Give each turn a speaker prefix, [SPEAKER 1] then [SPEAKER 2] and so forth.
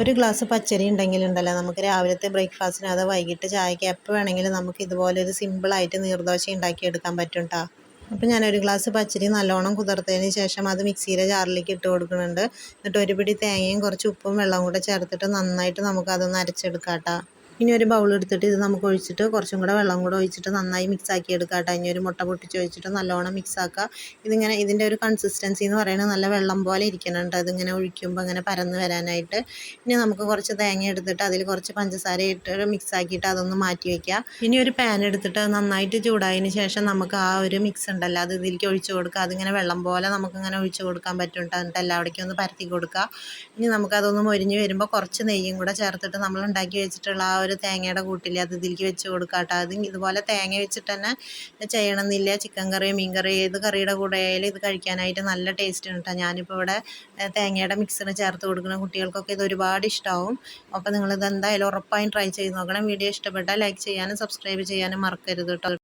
[SPEAKER 1] ഒരു ഗ്ലാസ് പച്ചരി ഉണ്ടെങ്കിലുണ്ടല്ലോ നമുക്ക് രാവിലത്തെ ബ്രേക്ക്ഫാസ്റ്റിന് അത് വൈകിട്ട് ചായക്ക് എപ്പോൾ വേണമെങ്കിലും നമുക്ക് ഇതുപോലൊരു സിമ്പിളായിട്ട് നീർദോശ ഉണ്ടാക്കിയെടുക്കാൻ പറ്റും കേട്ടോ. അപ്പോൾ ഞാനൊരു ഗ്ലാസ് പച്ചരി നല്ലോണം കുതിർത്തതിന് ശേഷം അത് മിക്സിയുടെ ജാറിലേക്ക് ഇട്ട് കൊടുക്കുന്നുണ്ട്. എന്നിട്ട് ഒരു പിടി തേങ്ങയും കുറച്ച് ഉപ്പും വെള്ളവും കൂടെ ചേർത്തിട്ട് നന്നായിട്ട് നമുക്കതൊന്ന് അരച്ചെടുക്കാം കേട്ടോ. ഇനി ഒരു ബൗൾ എടുത്തിട്ട് ഇത് നമുക്ക് ഒഴിച്ചിട്ട് കുറച്ചും കൂടെ വെള്ളം കൂടെ ഒഴിച്ചിട്ട് നന്നായി മിക്സ് ആക്കി എടുക്കാം കേട്ടോ. ഇനി ഒരു മുട്ട പൊട്ടിച്ച് ഒഴിച്ചിട്ട് നല്ലോണം മിക്സ് ആക്കുക. ഇതിൻ്റെ ഒരു കൺസിസ്റ്റൻസി എന്ന് പറയുന്നത് നല്ല വെള്ളം പോലെ ഇരിക്കുന്നുണ്ട്. അതിങ്ങനെ ഒഴിക്കുമ്പോൾ അങ്ങനെ പരന്ന് വരാനായിട്ട്. ഇനി നമുക്ക് കുറച്ച് തേങ്ങ എടുത്തിട്ട് അതിൽ കുറച്ച് പഞ്ചസാര ഇട്ട് മിക്സ് ആക്കിയിട്ട് അതൊന്ന് മാറ്റി വയ്ക്കുക. ഇനി ഒരു പാൻ എടുത്തിട്ട് നന്നായിട്ട് ചൂടായതിന് ശേഷം നമുക്ക് ആ ഒരു മിക്സ് ഉണ്ടല്ലോ അത് ഇതിലേക്ക് ഒഴിച്ച് കൊടുക്കുക. അതിങ്ങനെ വെള്ളം പോലെ നമുക്കിങ്ങനെ ഒഴിച്ച് കൊടുക്കാൻ പറ്റും കേട്ടോ. എന്നിട്ട് എല്ലാവിടേക്കും ഒന്ന് പരത്തി കൊടുക്കുക. ഇനി നമുക്കതൊന്ന് മൊരിഞ്ഞ് വരുമ്പോൾ കുറച്ച് നെയ്യും കൂടെ ചേർത്തിട്ട് നമ്മൾ ഉണ്ടാക്കി വെച്ചിട്ടുള്ള ആ ഒരു തേങ്ങയുടെ കൂട്ടില്ലേ അത് ഇതിലേക്ക് വെച്ച് കൊടുക്കുക കേട്ടോ. അത് ഇതുപോലെ തേങ്ങ വെച്ചിട്ട് തന്നെ ചെയ്യണമെന്നില്ല. ചിക്കൻ കറി, മീൻ കറി, ഏത് കറിയുടെ കൂടെ ആയാലും ഇത് കഴിക്കാനായിട്ട് നല്ല ടേസ്റ്റ് ഉണ്ട് കേട്ടോ. ഞാനിപ്പോൾ ഇവിടെ തേങ്ങയുടെ മിക്സിന് ചേർത്ത് കൊടുക്കുന്ന കുട്ടികൾക്കൊക്കെ ഇത് ഒരുപാട് ഇഷ്ടമാവും. അപ്പോൾ നിങ്ങളിത് എന്തായാലും ഉറപ്പായും ട്രൈ ചെയ്ത് നോക്കണം. വീഡിയോ ഇഷ്ടപ്പെട്ടാൽ ലൈക്ക് ചെയ്യാനും സബ്സ്ക്രൈബ് ചെയ്യാനും മറക്കരുത് കേട്ടോ.